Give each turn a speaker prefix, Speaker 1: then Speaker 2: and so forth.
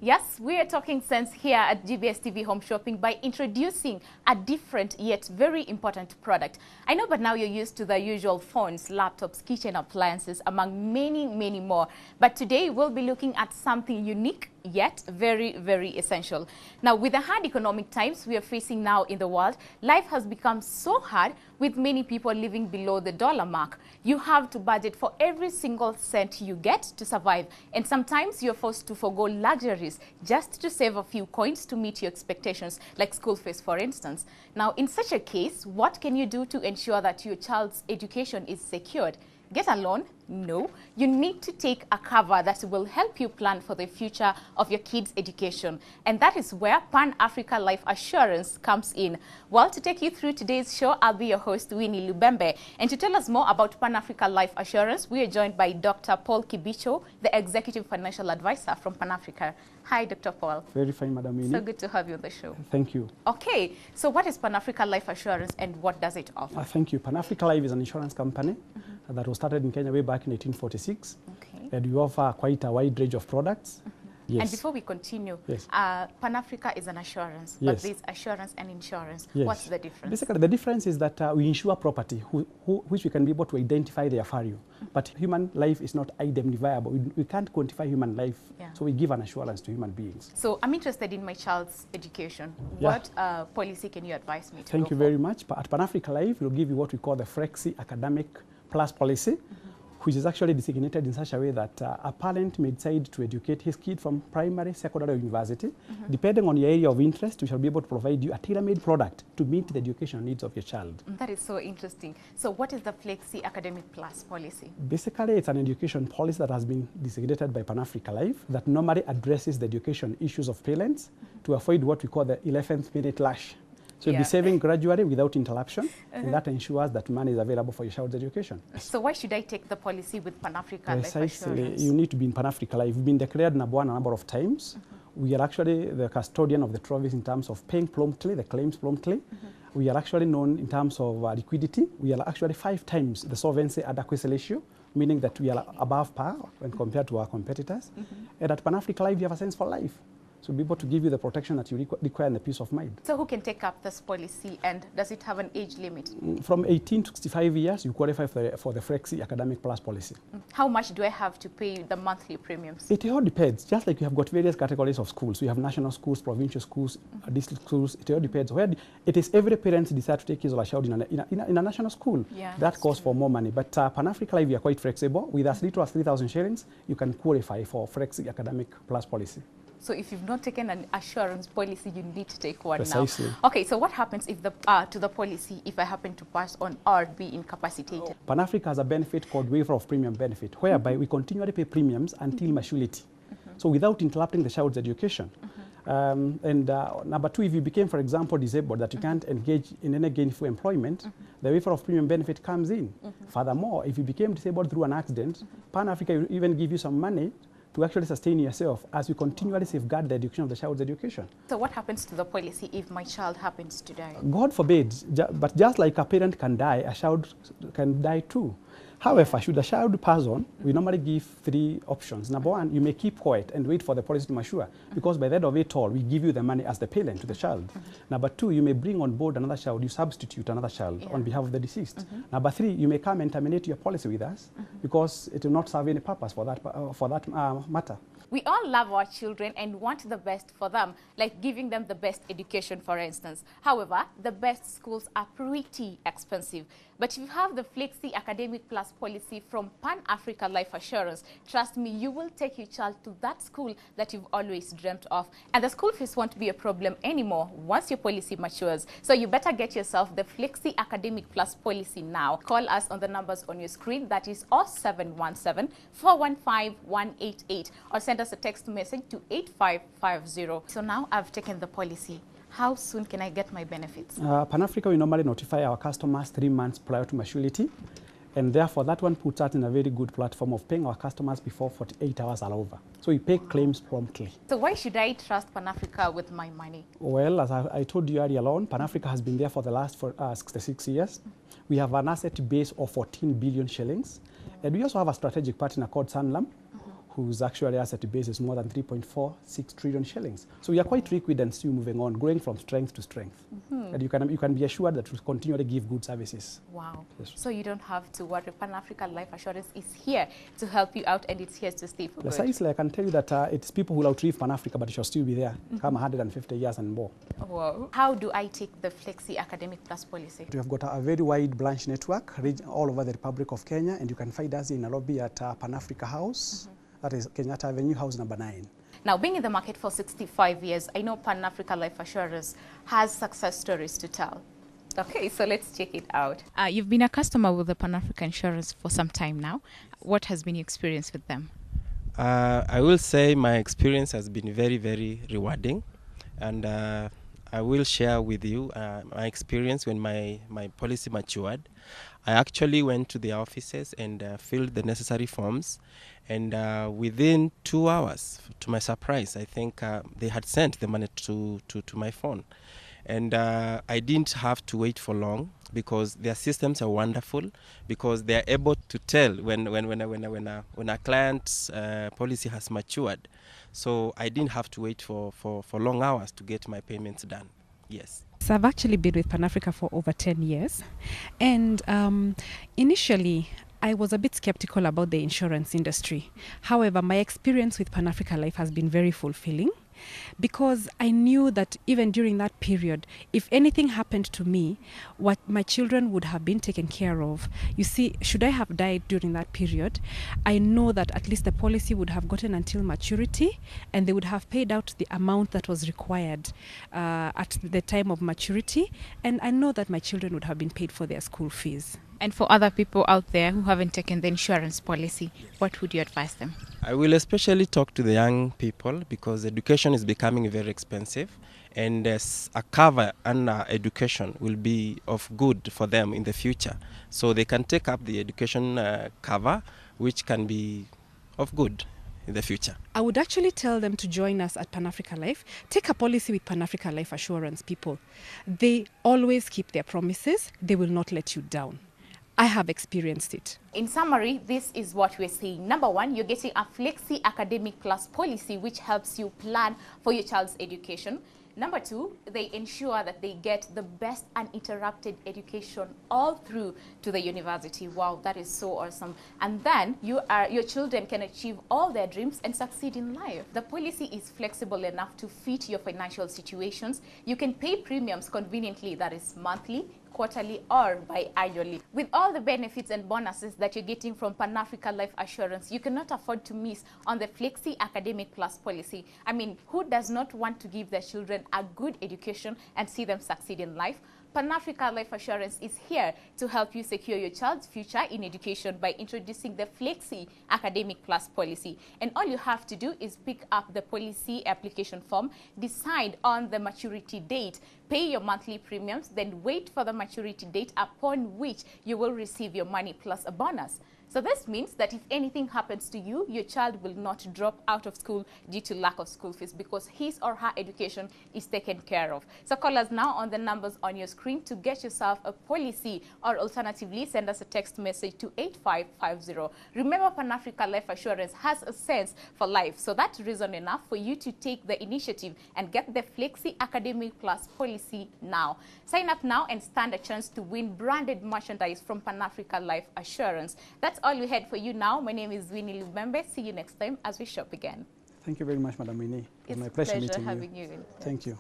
Speaker 1: Yes, we are talking sense here at GBS TV Home Shopping by introducing a different yet very important product. I know, but now you're used to the usual phones, laptops, kitchen appliances, among many, many more. But today we'll be looking at something unique yet very, very essential. Now, with the hard economic times we are facing now in the world, life has become so hard with many people living below the dollar mark. You have to budget for every single cent you get to survive. And sometimes you're forced to forgo luxuries just to save a few coins to meet your expectations, like school fees, for instance. Now, in such a case, what can you do to ensure that your child's education is secured? Get a loan? No. You need to take a cover that will help you plan for the future of your kids' education. And that is where Pan Africa Life Assurance comes in. Well, to take you through today's show, I'll be your host, Winnie Lubembe. And to tell us more about Pan Africa Life Assurance, we are joined by Dr. Paul Kibicho, the Executive Financial Advisor from Pan Africa. Hi, Dr. Paul.
Speaker 2: Very fine, Madam Winnie.
Speaker 1: So good to have you on the show.
Speaker 2: Thank you.
Speaker 1: Okay, so what is Pan Africa Life Assurance and what does it offer?
Speaker 2: Thank you. Pan Africa Life is an insurance company that was started in Kenya way back in 1846.
Speaker 1: Okay.
Speaker 2: And we offer quite a wide range of products. Yes.
Speaker 1: And before we continue,
Speaker 2: yes.
Speaker 1: Pan Africa is an assurance,
Speaker 2: yes.
Speaker 1: but there's assurance and insurance.
Speaker 2: Yes.
Speaker 1: What's the difference?
Speaker 2: Basically, the difference is that we insure property, which we can be able to identify their value. But human life is not indemnifiable. We can't quantify human life, so we give an assurance to human beings.
Speaker 1: So I'm interested in my child's education.
Speaker 2: Yeah.
Speaker 1: What policy can you advise me to
Speaker 2: Thank you very much. At Pan Africa Life, we'll give you what we call the Flexi Academic Plus policy, which is actually designated in such a way that a parent may decide to educate his kid from primary, secondary, or university. Depending on your area of interest, we shall be able to provide you a tailor-made product to meet the educational needs of your child.
Speaker 1: That is so interesting. So what is the Flexi Academic Plus policy?
Speaker 2: Basically, it's an education policy that has been designated by Pan Africa Life that normally addresses the education issues of parents to avoid what we call the 11th minute lash. So you'll be saving gradually without interruption, and that ensures that money is available for your child's education.
Speaker 1: So why should I take the policy with Pan Africa Life Assurance?
Speaker 2: You need to be in Pan Africa Life. We've been declared number one a number of times. We are actually the custodian of the trophies in terms of paying promptly, the claims promptly. We are actually known in terms of liquidity. We are actually 5 times the solvency adequacy ratio, meaning that we are above par when compared to our competitors. And at Pan Africa Life, we have a sense for life. So be able to give you the protection that you require and the peace of mind.
Speaker 1: So who can take up this policy, and does it have an age limit?
Speaker 2: From 18 to 65 years, you qualify for the Flexi Academic Plus policy.
Speaker 1: How much do I have to pay the monthly premiums?
Speaker 2: It all depends. Just like you have got various categories of schools. We have national schools, provincial schools, district schools. It all depends. Where it is every parent decide to take his or her child in a national school.
Speaker 1: Yeah,
Speaker 2: that costs for more money. But Pan Africa Life, we are quite flexible. With as little as 3,000 shillings, you can qualify for Flexi Academic Plus policy.
Speaker 1: So if you've not taken an assurance policy, you need to take one
Speaker 2: Precisely.
Speaker 1: now. Okay, so what happens if to the policy if I happen to pass on or be incapacitated?
Speaker 2: Pan Africa has a benefit called waiver of premium benefit, whereby we continually pay premiums until maturity. So without interrupting the child's education. Number 2, if you became, for example, disabled, that you can't engage in any gainful employment, the waiver of premium benefit comes in. Furthermore, if you became disabled through an accident, Pan Africa will even give you some money to actually sustain yourself as you continually safeguard the education of the child's education. So
Speaker 1: what happens to the policy if my child happens to die?
Speaker 2: God forbid, but just like a parent can die, a child can die too. However, should a child pass on, we normally give 3 options. Number 1, you may keep quiet and wait for the policy to mature, because by the end of it all, we give you the money as the parent to the child. Number 2, you may bring on board another child, you substitute another child on behalf of the deceased. Number 3, you may come and terminate your policy with us, because it will not serve any purpose for that matter.
Speaker 1: We all love our children and want the best for them, like giving them the best education, for instance. However, the best schools are pretty expensive. But if you have the Flexi Academic Plus policy from Pan Africa Life Assurance, trust me, you will take your child to that school that you've always dreamt of. And the school fees won't be a problem anymore once your policy matures. So you better get yourself the Flexi Academic Plus policy now. Call us on the numbers on your screen, that is 0717 415 188, or send us a text message to 8550. So now I've taken the policy. How soon can I get my benefits?
Speaker 2: Pan Africa, we normally notify our customers 3 months prior to maturity. And therefore, that one puts us in a very good platform of paying our customers before 48 hours are over. So we pay claims promptly.
Speaker 1: So why should I trust Pan-Africa with my money?
Speaker 2: Well, as I told you earlier on, Pan-Africa has been there for the last 66 years. We have an asset base of 14 billion shillings. And we also have a strategic partner called Sanlam, whose actually asset base is more than 3.46 trillion shillings. So we are quite liquid and still moving on, growing from strength to strength. And you can be assured that we'll continue to give good services.
Speaker 1: Wow.
Speaker 2: Yes.
Speaker 1: So you don't have to worry. Pan-Africa Life Assurance is here to help you out, and it's here to stay for good.
Speaker 2: Precisely, I can tell you that it's people who will outlive Pan-Africa, but it shall still be there, come 150 years and more.
Speaker 1: Wow. How do I take the Flexi Academic Plus policy?
Speaker 2: We have got a very wide branch network all over the Republic of Kenya, and you can find us in Nairobi at Pan-Africa House. That is Kenyatta Avenue, house number 9.
Speaker 1: Now, being in the market for 65 years, I know Pan-Africa Life Assurance has success stories to tell. Okay, so let's check it out. You've been a customer with the Pan-Africa Insurance for some time now. What has been your experience with them?
Speaker 3: I will say my experience has been very, very rewarding. And I will share with you my experience when my policy matured. I actually went to the offices and filled the necessary forms. And within 2 hours, to my surprise, I think they had sent the money to my phone. And I didn't have to wait for long because their systems are wonderful, because they are able to tell when a client's policy has matured. So I didn't have to wait for long hours to get my payments done. Yes.
Speaker 4: So I've actually been with Pan-Africa for over 10 years. And initially, I was a bit skeptical about the insurance industry. However, my experience with Pan-Africa Life has been very fulfilling, because I knew that even during that period, if anything happened to me, what my children would have been taken care of. You see, should I have died during that period, I know that at least the policy would have gotten until maturity, and they would have paid out the amount that was required at the time of maturity, and I know that my children would have been paid for their school fees.
Speaker 1: And for other people out there who haven't taken the insurance policy, what would you advise them?
Speaker 3: I will especially talk to the young people, because education is becoming very expensive, and a cover under education will be of good for them in the future. So they can take up the education cover, which can be of good in the future.
Speaker 4: I would actually tell them to join us at Pan-Africa Life. Take a policy with Pan-Africa Life Assurance people. They always keep their promises. They will not let you down. I have experienced it.
Speaker 1: In summary, this is what we're saying. Number one, you're getting a Flexi Academic Plus policy, which helps you plan for your child's education. Number two, they ensure that they get the best uninterrupted education all through to the university. Wow, that is so awesome. And then your children can achieve all their dreams and succeed in life. The policy is flexible enough to fit your financial situations. You can pay premiums conveniently, that is monthly, quarterly, or biannually. With all the benefits and bonuses that you're getting from Pan-Africa Life Assurance, you cannot afford to miss on the Flexi Academic Plus policy. I mean, who does not want to give their children a good education and see them succeed in life? Pan-Africa Life Assurance is here to help you secure your child's future in education by introducing the Flexi Academic Plus policy. And all you have to do is pick up the policy application form, decide on the maturity date, pay your monthly premiums, then wait for the maturity date, upon which you will receive your money plus a bonus. So this means that if anything happens to you, your child will not drop out of school due to lack of school fees, because his or her education is taken care of. So call us now on the numbers on your screen to get yourself a policy, or alternatively send us a text message to 8550. Remember, Pan-Africa Life Assurance has a sense for life, so that's reason enough for you to take the initiative and get the Flexi Academic Plus policy now. Sign up now and stand a chance to win branded merchandise from Pan-Africa Life Assurance. That's all we had for you now. My name is Winnie Lubembe. See you next time as we shop again.
Speaker 2: Thank you very much, Madam Winnie.
Speaker 1: It's
Speaker 2: my pleasure
Speaker 1: a pleasure
Speaker 2: meeting
Speaker 1: having you.
Speaker 2: Thank you.